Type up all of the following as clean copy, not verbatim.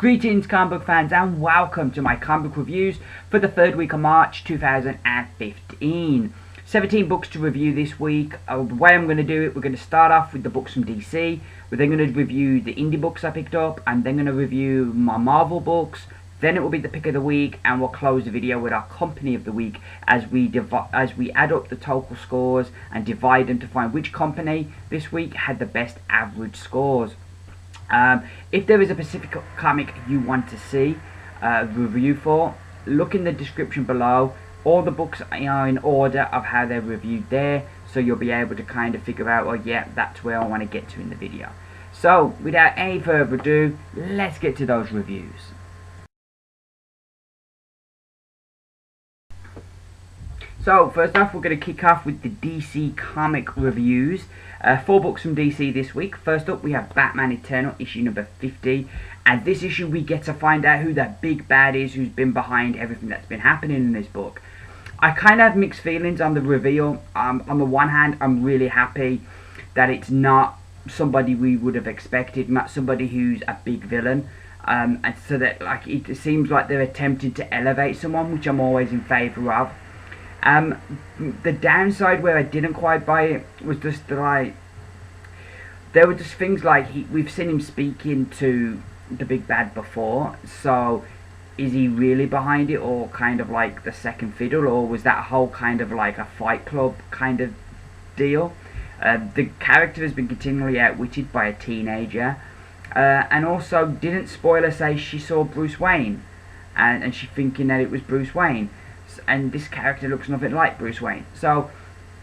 Greetings comic book fans and welcome to my comic book reviews for the third week of March 2015. 17 books to review this week. The way I'm going to do it, we're going to start off with the books from DC. We're then going to review the indie books I picked up, and then going to review my Marvel books. Then it will be the pick of the week, and we'll close the video with our company of the week as we add up the total scores and divide them to find which company this week had the best average scores. If there is a specific comic you want to see a review for, look in the description below. All the books are in order of how they're reviewed there, so you'll be able to kind of figure out, oh yeah, that's where I want to get to in the video. So without any further ado, let's get to those reviews. So first off, we're going to kick off with the DC comic reviews. 4 books from DC this week. First up, we have Batman Eternal, issue number 50. And this issue, we get to find out who that big bad is who's been behind everything that's been happening in this book. I kind of have mixed feelings on the reveal. On the one hand, I'm really happy that it's not somebody we would have expected, not somebody who's a big villain. And so that it seems like they're attempting to elevate someone, which I'm always in favour of. The downside where I didn't quite buy it was just like there were just things like we've seen him speaking to the big bad before, so is he really behind it, or kind of like the second fiddle, or was that whole kind of like a Fight Club kind of deal? The character has been continually outwitted by a teenager, and also didn't spoiler say she saw Bruce Wayne, and she thinking that it was Bruce Wayne. And this character looks nothing like Bruce Wayne. So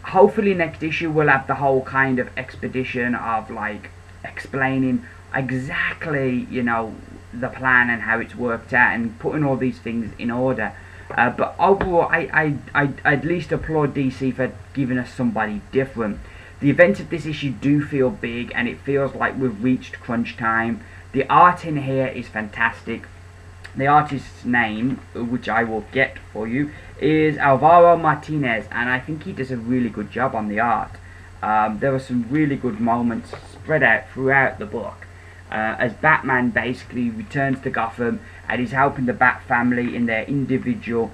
hopefully next issue we'll have the whole kind of expedition of like explaining exactly, you know, the plan and how it's worked out and putting all these things in order. But overall, I at least applaud DC for giving us somebody different. The events of this issue do feel big, and it feels like we've reached crunch time. The art in here is fantastic. The artist's name, which I will get for you, is Alvaro Martinez, and I think he does a really good job on the art. There are some really good moments spread out throughout the book, as Batman basically returns to Gotham and is helping the Bat family in their individual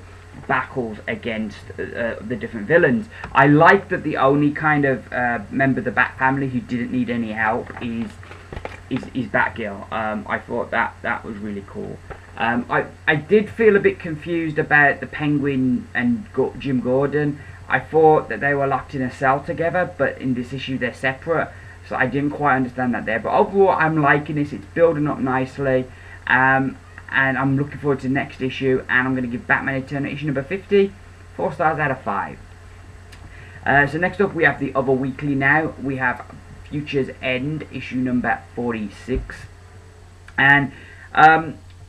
battles against the different villains. I like that the only kind of member of the Bat family who didn't need any help is Batgirl. I thought that was really cool. I did feel a bit confused about the Penguin and Jim Gordon. I thought that they were locked in a cell together, but in this issue they're separate, so I didn't quite understand that there. But overall, I'm liking this. It's building up nicely, and I'm looking forward to the next issue, and I'm going to give Batman Eternal issue number 50 4 stars out of 5. So next up we have the other weekly now. We have Future's End, issue number 46, and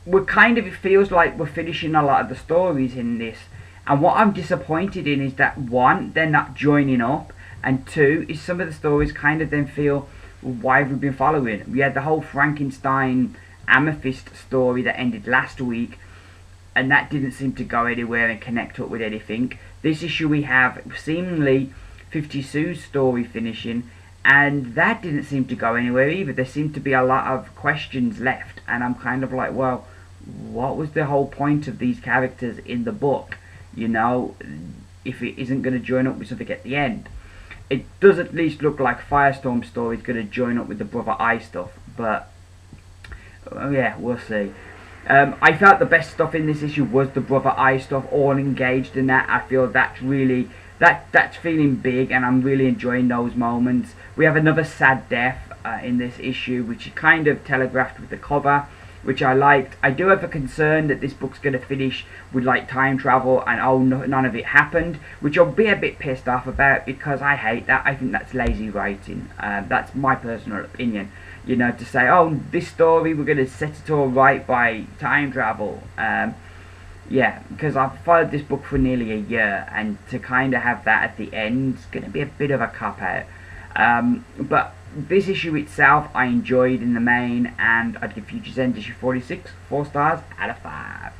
we're kind of, it feels like we're finishing a lot of the stories in this, and what I'm disappointed in is that 1, they're not joining up, and 2, is some of the stories kind of then feel, well, why have we been following? We had the whole Frankenstein Amethyst story that ended last week, and that didn't seem to go anywhere and connect up with anything. This issue we have seemingly 50 Sue's story finishing, and that didn't seem to go anywhere either. There seemed to be a lot of questions left, and I'm kind of like, well, what was the whole point of these characters in the book? You know, if it isn't going to join up with something at the end. It does at least look like Firestorm's story is going to join up with the Brother Eye stuff, but yeah, we'll see. I felt the best stuff in this issue was the Brother Eye stuff, all engaged in that. I feel that's really, that's feeling big, and I'm really enjoying those moments. We have another sad death in this issue, which is kind of telegraphed with the cover, which I liked. I do have a concern that this book's going to finish with like time travel and oh no, none of it happened, which I'll be a bit pissed off about, because I hate that. I think that's lazy writing. That's my personal opinion. You know, to say, oh, this story we're going to set it all right by time travel. Yeah, because I've followed this book for nearly a year, and to kind of have that at the end is going to be a bit of a cop-out. But this issue itself I enjoyed in the main, and I'd give Future's End issue 46 4 stars out of 5.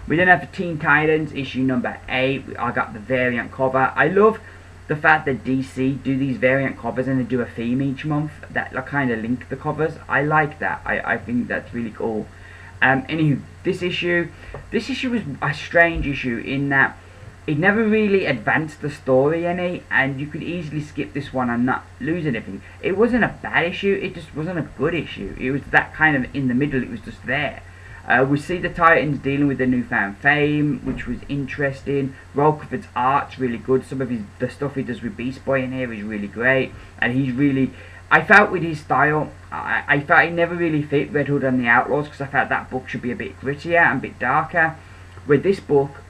We then have the Teen Titans issue number 8. I got the variant cover. I love the fact that DC do these variant covers and they do a theme each month that kind of link the covers, I like that. I think that's really cool. Anywho, this issue was a strange issue in that it never really advanced the story any, and you could easily skip this one and not lose anything. It wasn't a bad issue, it just wasn't a good issue. It was that kind of in the middle, it was just there. We see the Titans dealing with their newfound fame, which was interesting. Rolkeford's art's really good. Some of the stuff he does with Beast Boy in here is really great, and he's really... I felt with his style, I felt he never really fit Red Hood and the Outlaws, because I felt that book should be a bit grittier and a bit darker. With this book,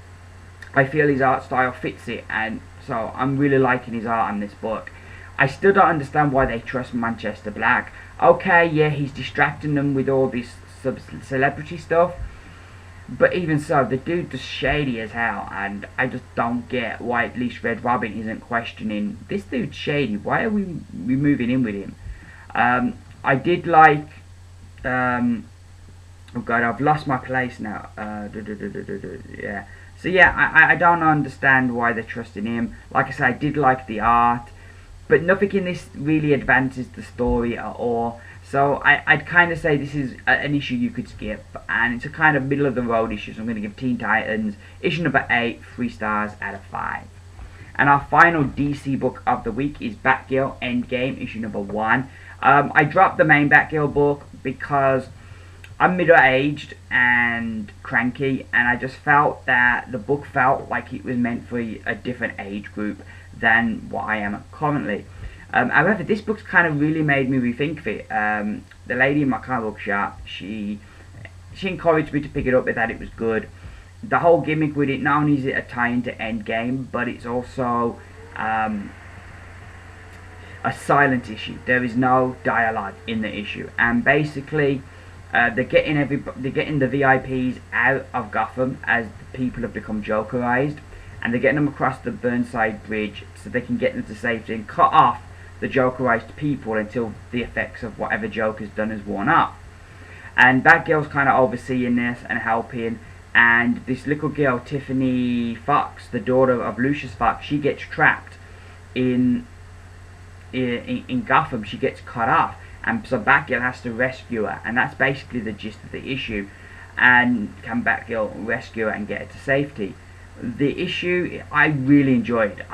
I feel his art style fits it, and so I'm really liking his art on this book. I still don't understand why they trust Manchester Black. Okay, yeah, he's distracting them with all this celebrity stuff, but even so, the dude is shady as hell, and I just don't get why at least Red Robin isn't questioning, this dude's shady, why are we moving in with him? I did like, oh god, I've lost my place now, yeah. So yeah, I don't understand why they're trusting him. Like I said, I did like the art, but nothing in this really advances the story at all. So I'd kind of say this is an issue you could skip, and it's a kind of middle of the road issue. So I'm going to give Teen Titans issue number 8 3 stars out of 5. And our final DC book of the week is Batgirl Endgame issue number 1. I dropped the main Batgirl book because I'm middle-aged and cranky, and I just felt that the book felt like it was meant for a different age group than what I am currently. However, this book's kind of really made me rethink it. The lady in my comic book shop, she encouraged me to pick it up, that it was good. The whole gimmick with it, not only is it a tie into Endgame, but it's also a silent issue. There is no dialogue in the issue, and basically they're getting the VIPs out of Gotham as the people have become Jokerized, and they're getting them across the Burnside Bridge so they can get them to safety and cut off the Jokerized people until the effects of whatever Joker's done is worn off. And Batgirl's kind of overseeing this and helping, and this little girl, Tiffany Fox, the daughter of Lucius Fox, she gets trapped in Gotham. She gets cut off, and so Batgirl has to rescue her, and that's basically the gist of the issue. And can Batgirl rescue her and get her to safety? The issue I really enjoyed.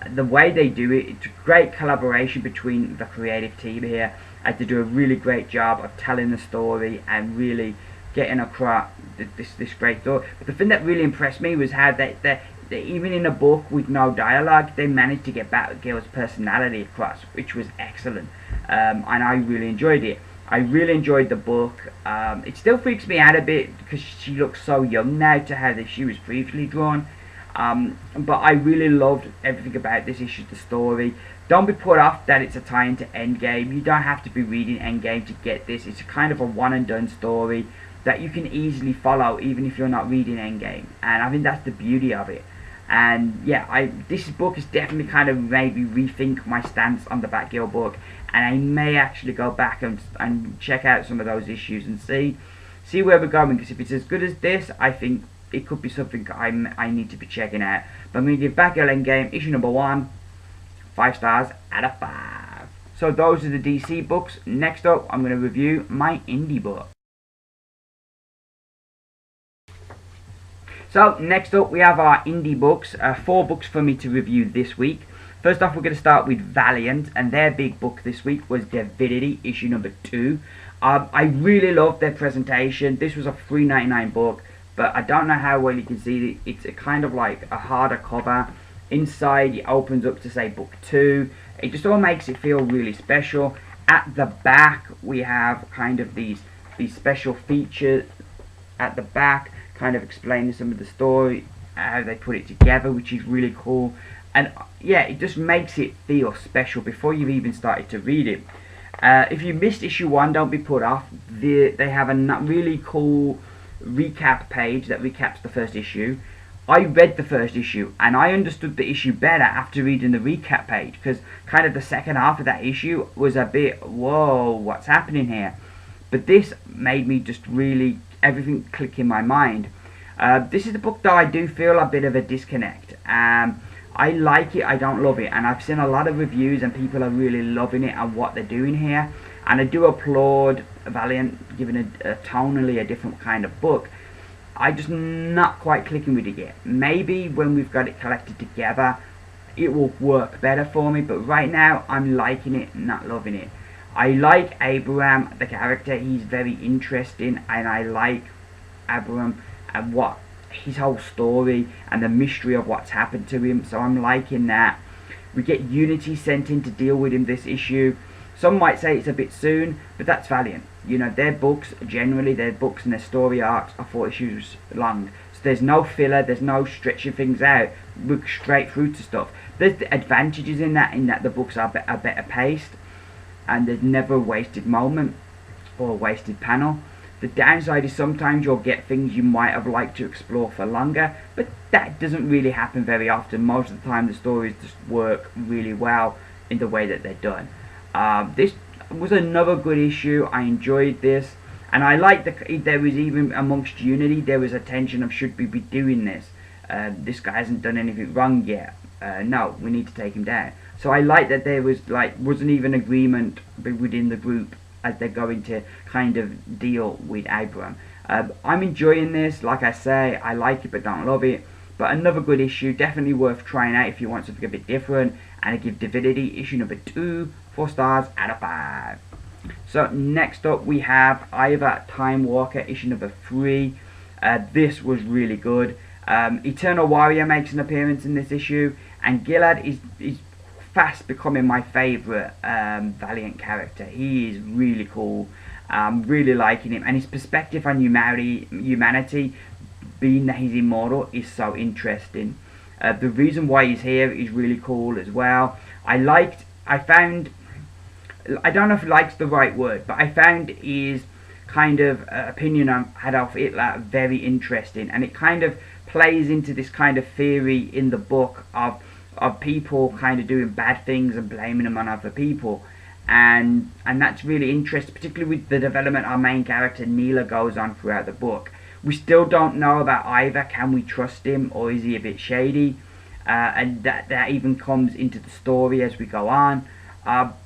The way they do it, it's a great collaboration between the creative team here, and they do a really great job of telling the story and really getting across this great story. But the thing that really impressed me was how they even in a book with no dialogue, they managed to get Batgirl's personality across, which was excellent. And I really enjoyed it. I really enjoyed the book. It still freaks me out a bit because she looks so young now to how she was previously drawn. But I really loved everything about this issue, the story. Don't be put off that it's a tie into Endgame. You don't have to be reading Endgame to get this. It's kind of a one and done story that you can easily follow even if you're not reading Endgame. And I think that's the beauty of it. And yeah, this book has definitely kind of made me rethink my stance on the Batgirl book, and I may actually go back and check out some of those issues and see where we're going, because if it's as good as this, I think it could be something I need to be checking out. But I'm going to give Batgirl Endgame issue number 1 5 stars out of 5. So those are the DC books. Next up, I'm going to review my indie book. So next up we have our indie books, 4 books for me to review this week. First off, we're going to start with Valiant, and their big book this week was Divinity issue number 2. I really loved their presentation. This was a $3.99 book, but I don't know how well you can see it. It's a kind of like a harder cover. Inside it opens up to say book 2. It just all makes it feel really special. At the back we have kind of these special features at the back, kind of explaining some of the story, how they put it together, which is really cool. And yeah, it just makes it feel special before you've even started to read it. If you missed issue 1, don't be put off. They have a really cool recap page that recaps the first issue. I read the first issue and I understood the issue better after reading the recap page, because kind of the second half of that issue was a bit, whoa, what's happening here? But this made me just really everything click in my mind. This is the book that I do feel a bit of a disconnect. I like it, I don't love it, and I've seen a lot of reviews and people are really loving it and what they're doing here, and I do applaud Valiant giving a tonally a different kind of book. I just not quite clicking with it yet. Maybe when we've got it collected together it will work better for me, but right now I'm liking it, not loving it. I like Abraham, the character, he's very interesting, and I like Abraham and what his whole story and the mystery of what's happened to him, so I'm liking that. We get Unity sent in to deal with him this issue. Some might say it's a bit soon, but that's Valiant. You know, their books, generally their books and their story arcs are 4 issues long. So there's no filler, there's no stretching things out. We're straight through to stuff. There's the advantages in that the books are better paced, and there's never a wasted moment or a wasted panel. The downside is sometimes you'll get things you might have liked to explore for longer, but that doesn't really happen very often. Most of the time the stories just work really well in the way that they're done. This was another good issue. I enjoyed this, and I like there was even amongst Unity there was a tension of should we be doing this. This guy hasn't done anything wrong yet. No, we need to take him down. So I like that there wasn't even agreement within the group as they're going to kind of deal with Abraham. I'm enjoying this. Like I say, I like it but don't love it. But another good issue, definitely worth trying out if you want something a bit different. And I give Divinity issue number 2 4 stars out of 5. So next up we have Ivar Timewalker issue number 3. This was really good. Eternal Warrior makes an appearance in this issue, and Gilad is fast becoming my favourite Valiant character. He is really cool. Really liking him, and his perspective on humanity, being that he's immortal, is so interesting. The reason why he's here is really cool as well. I don't know if like's the right word, but I found his kind of opinion on Adolf Hitler very interesting, and it kind of plays into this kind of theory in the book of people kind of doing bad things and blaming them on other people, and that's really interesting, particularly with the development our main character Neela goes on throughout the book. We still don't know about Ivar. Can we trust him, or is he a bit shady? And that even comes into the story as we go on.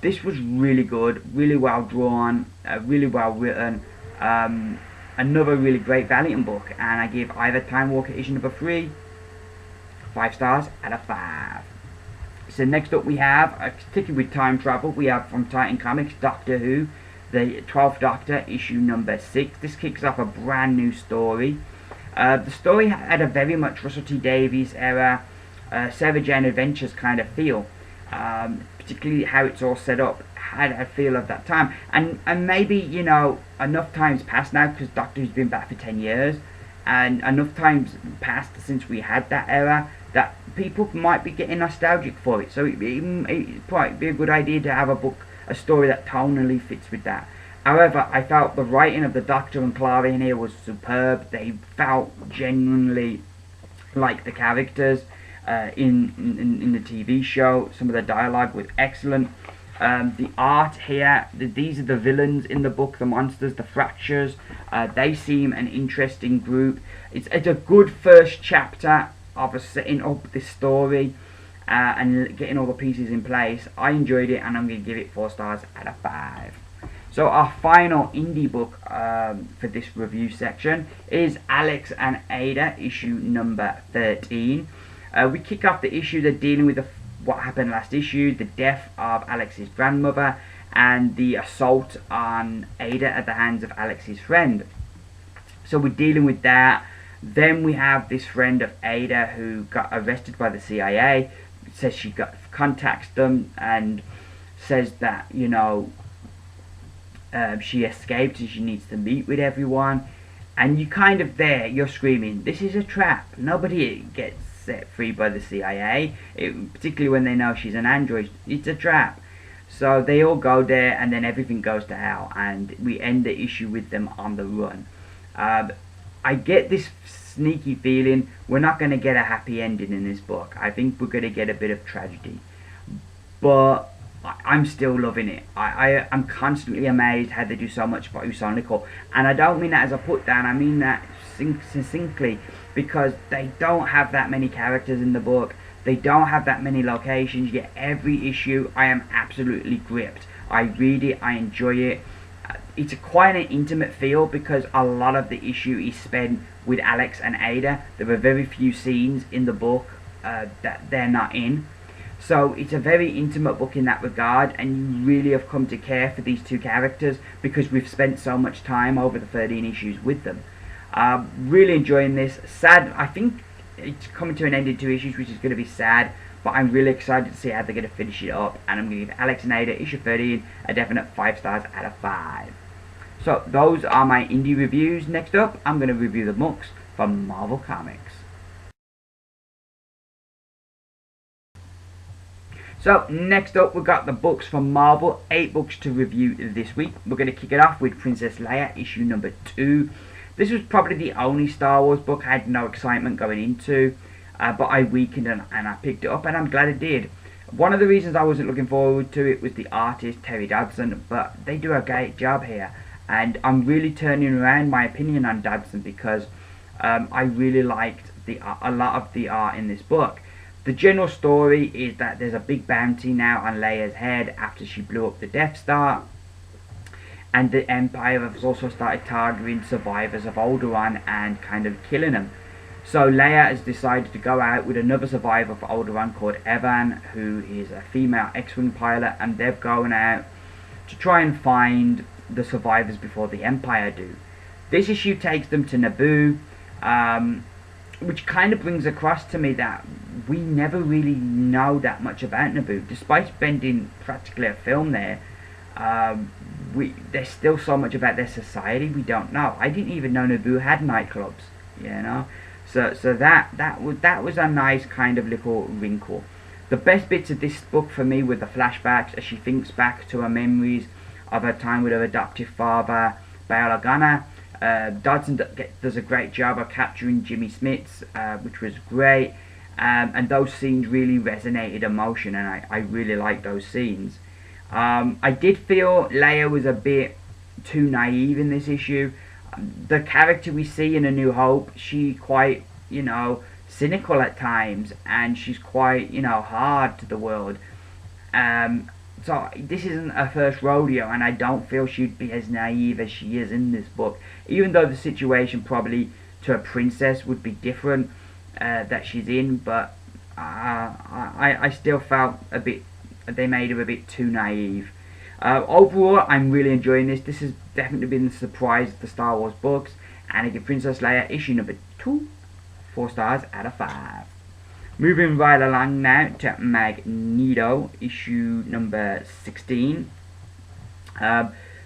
This was really good, really well drawn, really well written. Another really great Valiant book, and I give Ivar Timewalker issue number 3 5 stars out of 5. So next up we have, sticking with time travel, we have from Titan Comics, Doctor Who, the 12th Doctor, issue number 6. This kicks off a brand new story. The story had a very much Russell T Davies era, Sarah Jane Adventures kind of feel. Particularly how it's all set up had a feel of that time, and maybe, you know, enough times passed now, because Doctor Who's been back for 10 years, and enough times passed since we had that era that people might be getting nostalgic for it. So it might be a good idea to have a story that tonally fits with that. However, I felt the writing of the Doctor and Clara in here was superb. They felt genuinely like the characters in the TV show. Some of the dialogue was excellent. The art here, these are the villains in the book, the monsters, the Fractures. They seem an interesting group. It's a good first chapter of setting up this story and getting all the pieces in place. I enjoyed it, and I'm going to give it 4 stars out of 5. So our final indie book for this review section is Alex and Ada, issue number 13. We kick off the issue, they're dealing with what happened last issue, the death of Alex's grandmother, and the assault on Ada at the hands of Alex's friend. So we're dealing with that. Then we have this friend of Ada who got arrested by the CIA, says she contacts them and says that, you know, she escaped and she needs to meet with everyone. And you kind of you're screaming, this is a trap. Nobody gets set free by the CIA, particularly when they know she's an android. It's a trap. So they all go there, and then everything goes to hell, and we end the issue with them on the run. I get this sneaky feeling we're not going to get a happy ending in this book. I think we're going to get a bit of tragedy, but I'm still loving it. I'm constantly amazed how they do so much for Usonical, and I don't mean that as a put down, I mean that succinctly, because they don't have that many characters in the book. They don't have that many locations, yet every issue I am absolutely gripped. I read it, I enjoy it. It's quite an intimate feel because a lot of the issue is spent with Alex and Ada. There are very few scenes in the book that they're not in. So it's a very intimate book in that regard, and you really have come to care for these two characters because we've spent so much time over the 13 issues with them. Really enjoying this. Sad, I think it's coming to an end in 2 issues, which is going to be sad, but I'm really excited to see how they're going to finish it up, and I'm going to give Alex and Ada issue 13 a definite 5 stars out of 5. So those are my indie reviews. Next up, I'm going to review the books from Marvel Comics. So next up, we've got the books from Marvel, 8 books to review this week. We're going to kick it off with Princess Leia, issue number 2. This was probably the only Star Wars book I had no excitement going into, but I weakened and I picked it up, and I'm glad I did. One of the reasons I wasn't looking forward to it was the artist, Terry Dodson, but they do a great job here. And I'm really turning around my opinion on Dodson because I really liked a lot of the art in this book. The general story is that there's a big bounty now on Leia's head after she blew up the Death Star. And the Empire has also started targeting survivors of Alderaan and kind of killing them. So Leia has decided to go out with another survivor of Alderaan called Evan, who is a female X-Wing pilot, and they're going out to try and find the survivors before the Empire do. This issue takes them to Naboo, which kind of brings across to me that we never really know that much about Naboo. Despite spending practically a film there, there's still so much about their society we don't know. I didn't even know Naboo had nightclubs, you know. So that was a nice kind of little wrinkle. The best bits of this book for me were the flashbacks as she thinks back to her memories of her time with her adoptive father, Bail Organa. Dodson does a great job of capturing Jimmy Smits, which was great, and those scenes really resonated emotion, and I really liked those scenes. I did feel Leia was a bit too naive in this issue. The character we see in A New Hope, she's quite, cynical at times, and she's quite, hard to the world. So this isn't her first rodeo, and I don't feel she'd be as naive as she is in this book. Even though the situation probably to a princess would be different that she's in, but I still felt they made her a bit too naive. Overall, I'm really enjoying this. This has definitely been the surprise of the Star Wars books, and I give Princess Leia issue number 2 4 stars out of 5. Moving right along now to Magneto, issue number 16.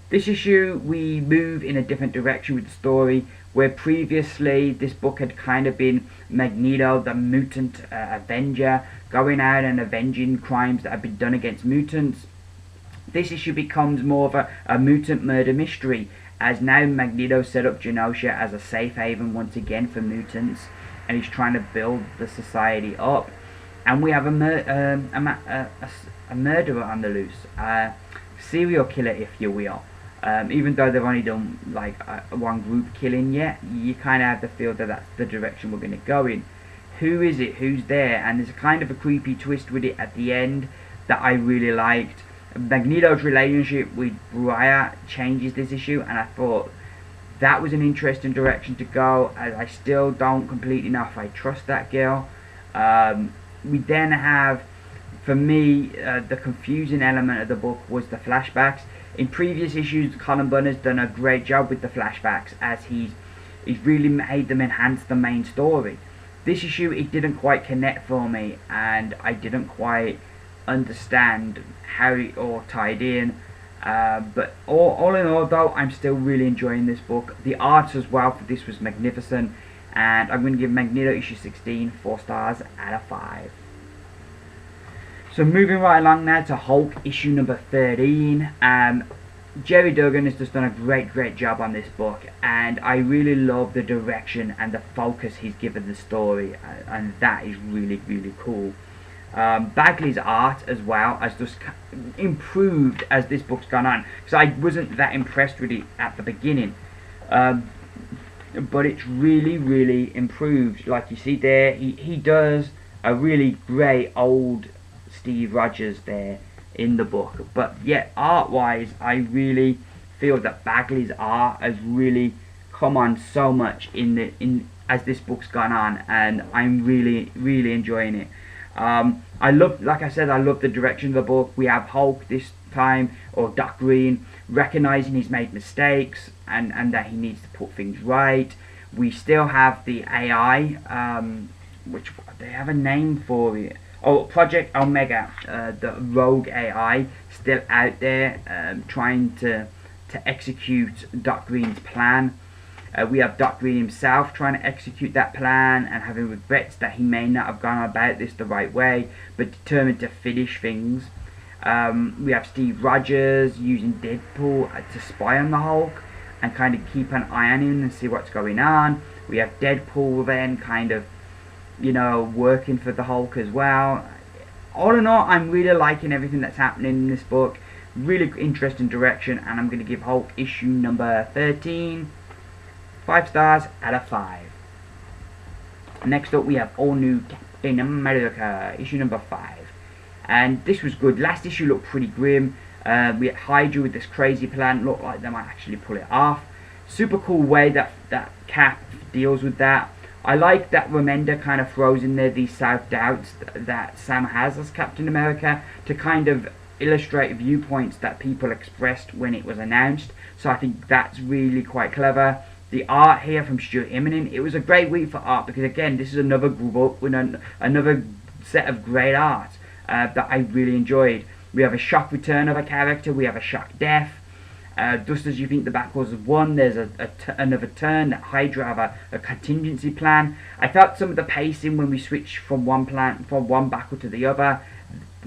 This issue, we move in a different direction with the story, where previously this book had kind of been Magneto, the mutant avenger, going out and avenging crimes that have been done against mutants. This issue becomes more of a mutant murder mystery, as now Magneto set up Genosha as a safe haven once again for mutants, and he's trying to build the society up. And we have a murderer on the loose, a serial killer, if you will. Even though they've only done like one group killing yet, you kind of have the feel that that's the direction we're going to go in. Who is it? Who's there? And there's kind of a creepy twist with it at the end that I really liked. Magneto's relationship with Briar changes this issue, and I thought that was an interesting direction to go, as I still don't completely know if I trust that girl. We then have, for me, the confusing element of the book was the flashbacks. In previous issues, Colin Bunn has done a great job with the flashbacks, as he's really made them enhance the main story. This issue, it didn't quite connect for me, and I didn't quite understand how it all tied in. But all in all, though, I'm still really enjoying this book. The art as well for this was magnificent, and I'm going to give Magneto issue 16 4 stars out of 5. So moving right along now to Hulk issue number 13. Jerry Duggan has just done a great job on this book, and I really love the direction and the focus he's given the story, and that is really cool. Bagley's art as well has just improved as this book's gone on, because I wasn't that impressed with it at the beginning, but it's really improved. Like you see there, he does a really great old Steve Rogers there in the book. But yeah, art wise, I really feel that Bagley's art has really come on so much in as this book's gone on, and I'm really enjoying it. I love, like I said, I love the direction of the book. We have Hulk this time, or Doc Green, recognizing he's made mistakes and that he needs to put things right. We still have the AI, which they have a name for it. Oh, Project Omega, the rogue AI, still out there trying to execute Doc Green's plan. We have Doc Green himself trying to execute that plan and having regrets that he may not have gone about this the right way, but determined to finish things. We have Steve Rogers using Deadpool to spy on the Hulk and kind of keep an eye on him and see what's going on. We have Deadpool then kind of, you know, working for the Hulk as well. All in all, I'm really liking everything that's happening in this book. Really interesting direction, and I'm going to give Hulk issue number 13 5 stars out of 5. Next up, we have All New Captain America, issue number 5. And this was good. Last issue looked pretty grim. We had Hydra with this crazy plan. Looked like they might actually pull it off. Super cool way that Cap deals with that. I like that Remender kind of throws in there these self-doubts that Sam has as Captain America to kind of illustrate viewpoints that people expressed when it was announced. So I think that's really quite clever. The art here from Stuart Immonen, it was a great week for art because again, this is another book with another set of great art that I really enjoyed. We have a shock return of a character, we have a shock death. Just as you think the Batgirls have won, there's another turn that Hydra have a contingency plan. I felt some of the pacing when we switched from one Batgirl to the other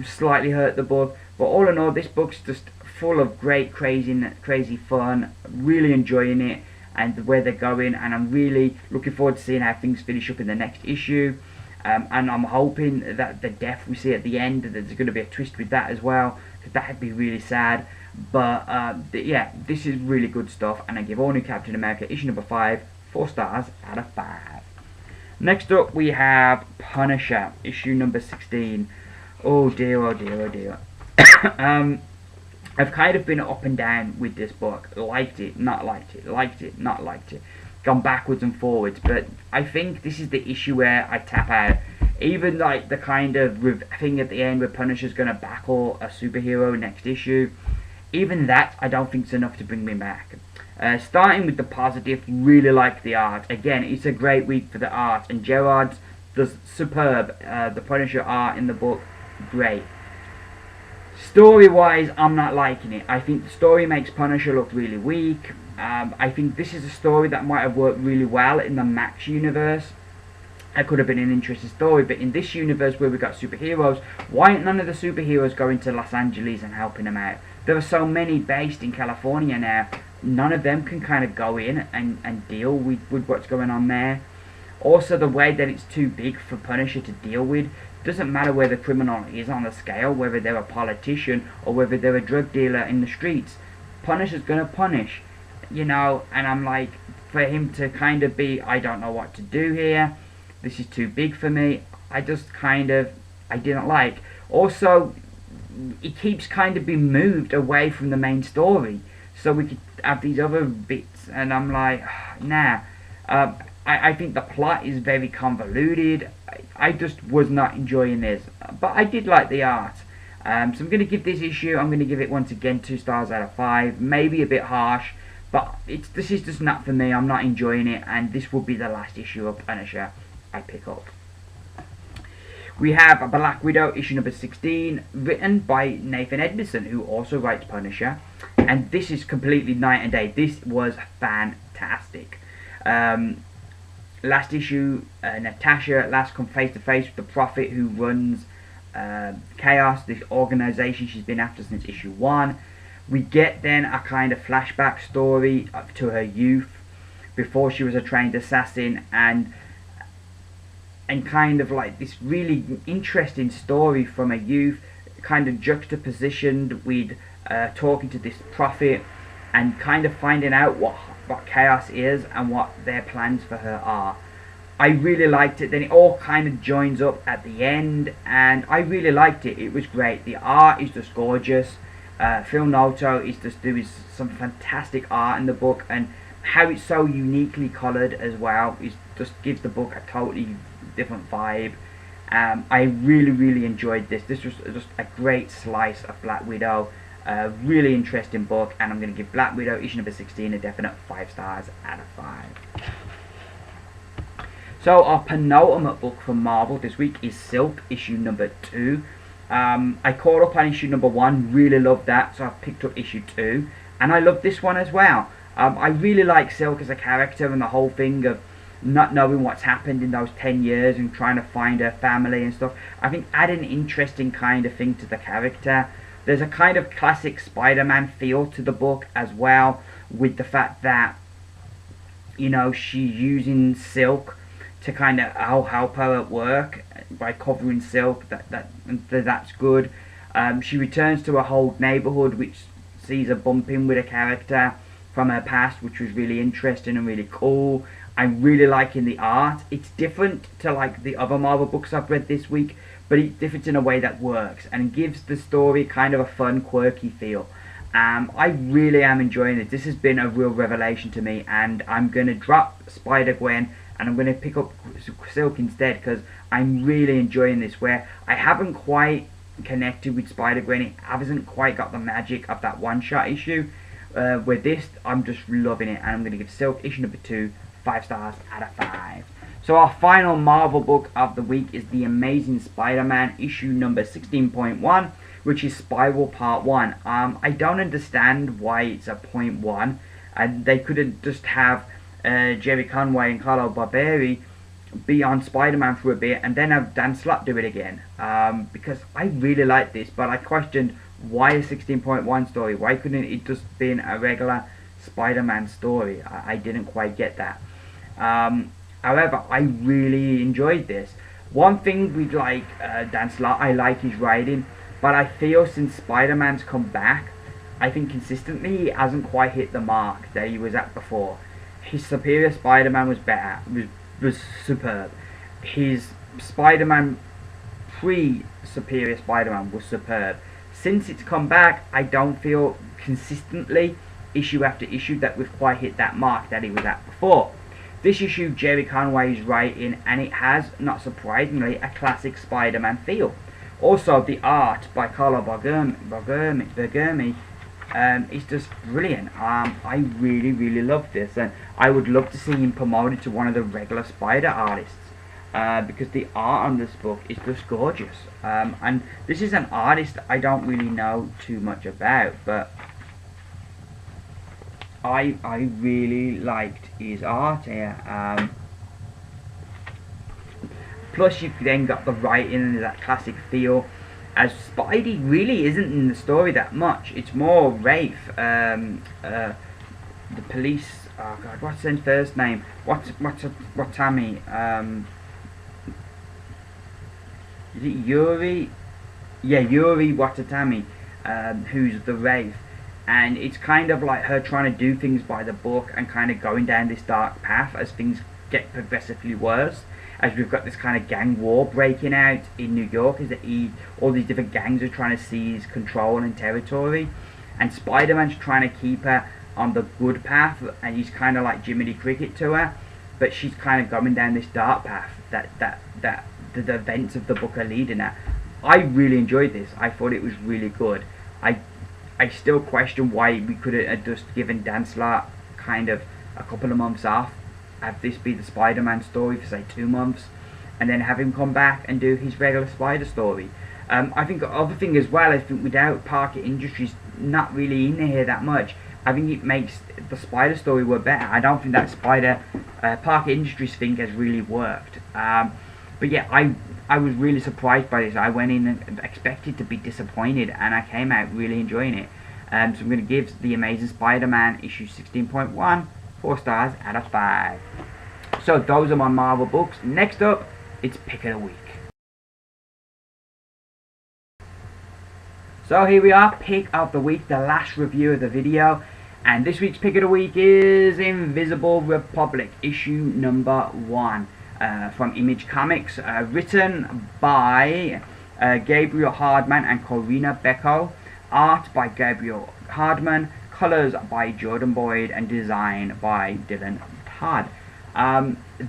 slightly hurt the book, but all in all, this book's just full of great crazy fun. Really enjoying it and where they're going, and I'm really looking forward to seeing how things finish up in the next issue. And I'm hoping that the death we see at the end, that there's going to be a twist with that as well, because that would be really sad. But yeah, this is really good stuff, and I give All New Captain America issue number 5 4 stars out of 5. Next up, we have Punisher issue number 16. Oh dear, oh dear, oh dear. I've kind of been up and down with this book. Liked it, not liked it, liked it, not liked it. Gone backwards and forwards, but I think this is the issue where I tap out. Even like the kind of thing at the end where Punisher's going to backle a superhero next issue, even that I don't think is enough to bring me back. Starting with the positive, really like the art. Again, it's a great week for the art, and Gerard's does superb. The Punisher art in the book, great. Story-wise, I'm not liking it. I think the story makes Punisher look really weak. I think this is a story that might have worked really well in the Max universe. It could have been an interesting story, but in this universe where we've got superheroes, why aren't none of the superheroes going to Los Angeles and helping them out? There are so many based in California now. None of them can kind of go in and deal with what's going on there. Also, the way that it's too big for Punisher to deal with. Doesn't matter where the criminal is on the scale, whether they're a politician or whether they're a drug dealer in the streets. Punisher's gonna punish, you know, and I'm like, for him to kind of be, I don't know what to do here, this is too big for me, I didn't like. Also, it keeps kind of being moved away from the main story, so we could have these other bits, and I'm like, nah. I think the plot is very convoluted. I just was not enjoying this, but I did like the art. So I'm going to give this issue, I'm going to give it once again 2 stars out of 5. Maybe a bit harsh, but this is just not for me. I'm not enjoying it, and this will be the last issue of Punisher I pick up. We have Black Widow issue number 16, written by Nathan Edmondson, who also writes Punisher, and this is completely night and day. This was fantastic. Last issue, Natasha at last come face to face with the Prophet who runs Chaos, this organisation she's been after since issue 1. We get then a kind of flashback story to her youth before she was a trained assassin, and kind of like this really interesting story from a youth, kind of juxtapositioned with talking to this Prophet and kind of finding out what Chaos is and what their plans for her are. I really liked it. Then it all kind of joins up at the end, and I really liked it. It was great. The art is just gorgeous. Phil Noto is just doing some fantastic art in the book, and how it's so uniquely coloured as well is just gives the book a totally different vibe. I really enjoyed this. This was just a great slice of Black Widow. Really interesting book, and I'm going to give Black Widow issue number 16 a definite 5 stars out of 5. So our penultimate book from Marvel this week is Silk, issue number 2. I caught up on issue number 1, really loved that, so I picked up issue 2, and I loved this one as well. I really like Silk as a character, and the whole thing of not knowing what's happened in those 10 years and trying to find her family and stuff. I think add an interesting kind of thing to the character. There's a kind of classic Spider-Man feel to the book as well, with the fact that, you know, she's using Silk to kind of help her at work by covering Silk. That's good. She returns to her old neighborhood, which sees her bumping with a character from her past, which was really interesting and really cool. I'm really liking the art. It's different to like the other Marvel books I've read this week, but it's different in a way that works and gives the story kind of a fun, quirky feel. I really am enjoying it. This has been a real revelation to me, and I'm going to drop Spider-Gwen and I'm going to pick up Silk instead, because I'm really enjoying this, where I haven't quite connected with Spider-Gwen. It hasn't quite got the magic of that one-shot issue. With this, I'm just loving it, and I'm going to give Silk issue number 2 5 stars out of 5. So our final Marvel book of the week is The Amazing Spider-Man issue number 16.1, which is Spiral Part 1. I don't understand why it's a .1, and they couldn't just have Jerry Conway and Carlo Barberi be on Spider-Man for a bit and then have Dan Slott do it again, because I really like this, but I questioned why a 16.1 story. Why couldn't it just been a regular Spider-Man story? I didn't quite get that. However, I really enjoyed this. One thing with like Dan Slott, I like his writing, but I feel since Spider-Man's come back, I think consistently he hasn't quite hit the mark that he was at before. His Superior Spider-Man was better, was superb. His Spider-Man pre-Superior Spider-Man was superb. Since it's come back, I don't feel consistently, issue after issue, that we've quite hit that mark that he was at before. This issue, Jerry Conway is writing, and it has, not surprisingly, a classic Spider-Man feel. Also, the art by Carlo Bergami is just brilliant. I really love this, and I would love to see him promoted to one of the regular Spider artists, because the art on this book is just gorgeous. And this is an artist I don't really know too much about, but I really liked his art here. Plus you've then got the writing and that classic feel, as Spidey really isn't in the story that much. It's more Rafe, the police, oh god, what's his first name? Watami, is it Yuri? Yeah, Yuri Watatami, who's the Rafe. And it's kind of like her trying to do things by the book and kind of going down this dark path as things get progressively worse. As we've got this kind of gang war breaking out in New York, is that all these different gangs are trying to seize control and territory, and Spider-Man's trying to keep her on the good path, and he's kind of like Jiminy Cricket to her, but she's kind of going down this dark path that the events of the book are leading her. I really enjoyed this. I thought it was really good. I still question why we could have just given Dan Slott kind of a couple of months off, have this be the Spider-Man story for say 2 months, and then have him come back and do his regular Spider story. I think the other thing as well, I think without Parker Industries not really in here that much, I think it makes the Spider story work better. I don't think that Parker Industries thing has really worked. But yeah, I was really surprised by this. I went in and expected to be disappointed, and I came out really enjoying it. So I'm going to give The Amazing Spider-Man issue 16.1 4 stars out of 5. So those are my Marvel books. Next up, it's Pick of the Week. So here we are, Pick of the Week, the last review of the video. And this week's Pick of the Week is Invisible Republic, issue number 1. from Image Comics, written by Gabriel Hardman and Corina Becco, art by Gabriel Hardman, colors by Jordan Boyd, and design by Dylan Todd.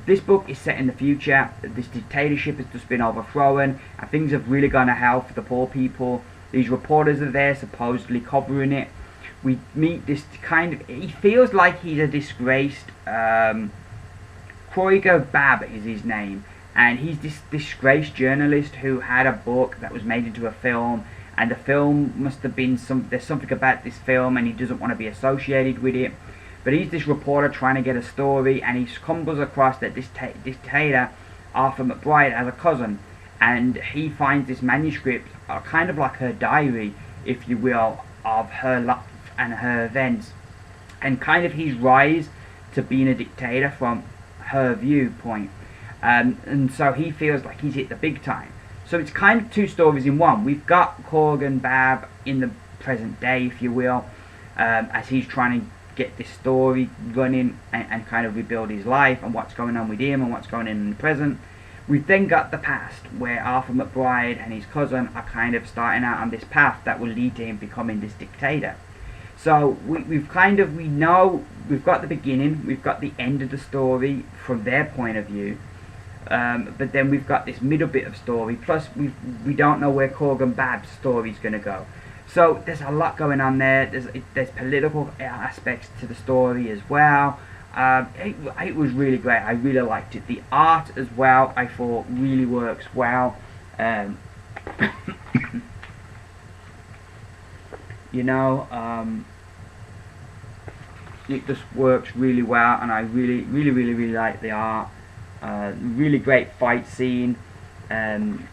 This book is set in the future. This dictatorship has just been overthrown, and things have really gone to hell for the poor people. These reporters are there supposedly covering it. We meet this kind of, he feels like he's a disgraced, Kroiger Bab is his name, and he's this disgraced journalist who had a book that was made into a film, and the film must have been there's something about this film and he doesn't want to be associated with it. But he's this reporter trying to get a story, and he stumbles across that this dictator, Arthur McBride, has a cousin, and he finds this manuscript, kind of like her diary, if you will, of her life and her events, and kind of his rise to being a dictator from her viewpoint. And so he feels like he's hit the big time. So it's kind of two stories in one. We've got Corgan Bab in the present day, if you will, as he's trying to get this story running and kind of rebuild his life and what's going on with him and what's going on in the present. We've then got the past, where Arthur McBride and his cousin are kind of starting out on this path that will lead to him becoming this dictator. So we know we've got the beginning, we've got the end of the story from their point of view, but then we've got this middle bit of story, plus we don't know where Corgan Bab's story is going to go. So there's a lot going on there. There's political aspects to the story as well. It was really great. I really liked it. The art as well, I thought, really works well. You know, it just works really well, and I really like the art. Really great fight scene in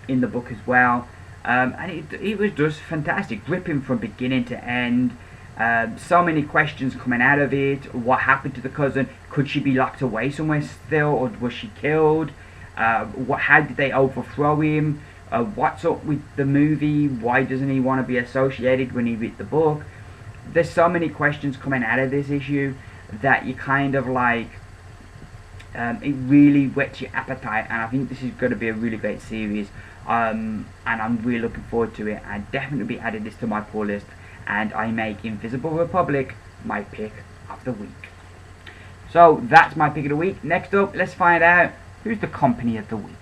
the book as well. And it was just fantastic, gripping from beginning to end. So many questions coming out of it. What happened to the cousin? Could she be locked away somewhere still, or was she killed? How did they overthrow him? What's up with the movie? Why doesn't he want to be associated when he read the book? There's so many questions coming out of this issue that you kind of like, it really whets your appetite, and I think this is going to be a really great series, and I'm really looking forward to it. I definitely be adding this to my pull list, and I make Invisible Republic my pick of the week. So that's my pick of the week. Next up, let's find out who's the company of the week.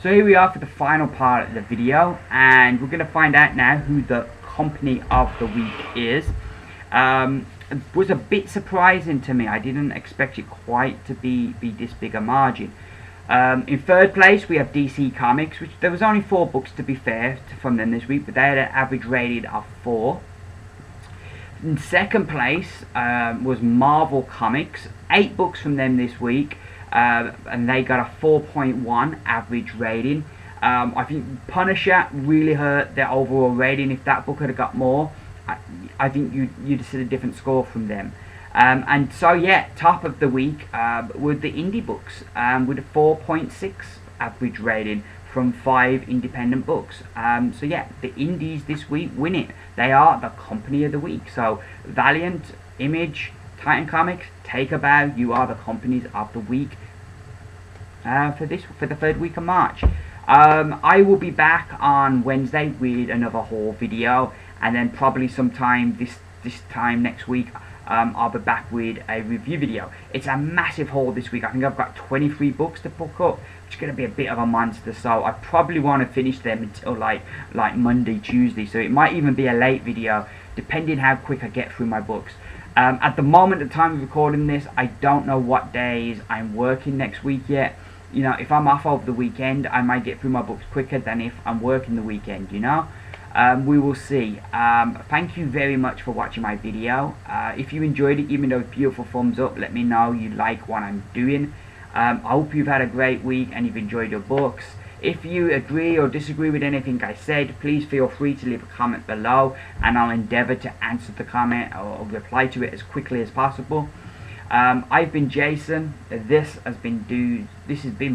So here we are for the final part of the video, and we're going to find out now who the company of the week is. It was a bit surprising to me. I didn't expect it quite to be this big a margin. In third place we have DC Comics, which there was only 4 books to be fair from them this week, but they had an average rating of 4. In second place was Marvel Comics, 8 books from them this week, and they got a 4.1 average rating. I think Punisher really hurt their overall rating. If that book had got more, I think you'd have seen a different score from them. And so yeah, top of the week were the indie books, with a 4.6 average rating from 5 independent books. So yeah, the indies this week win it. They are the company of the week. So Valiant, Image, Titan Comics, take a bow. You are the companies of the week for the third week of March. I will be back on Wednesday with another haul video, and then probably sometime this time next week I'll be back with a review video. It's a massive haul this week. I think I've got 23 books to pick up, which is going to be a bit of a monster, so I probably want to finish them until like Monday, Tuesday, so it might even be a late video depending how quick I get through my books. At the moment, at the time of recording this, I don't know what days I'm working next week yet. You know, if I'm off over the weekend, I might get through my books quicker than if I'm working the weekend, you know. We will see. Thank you very much for watching my video. If you enjoyed it, give me those beautiful thumbs up. Let me know you like what I'm doing. I hope you've had a great week and you've enjoyed your books. If you agree or disagree with anything I said, please feel free to leave a comment below, and I'll endeavour to answer the comment or reply to it as quickly as possible. I've been Jason. This has been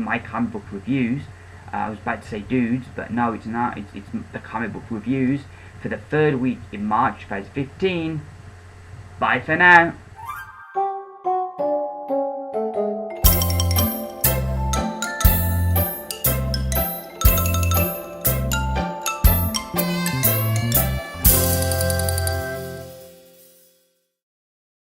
my comic book reviews. I was about to say dudes, but no, it's not. It's the comic book reviews for the third week in March 2015. Bye for now.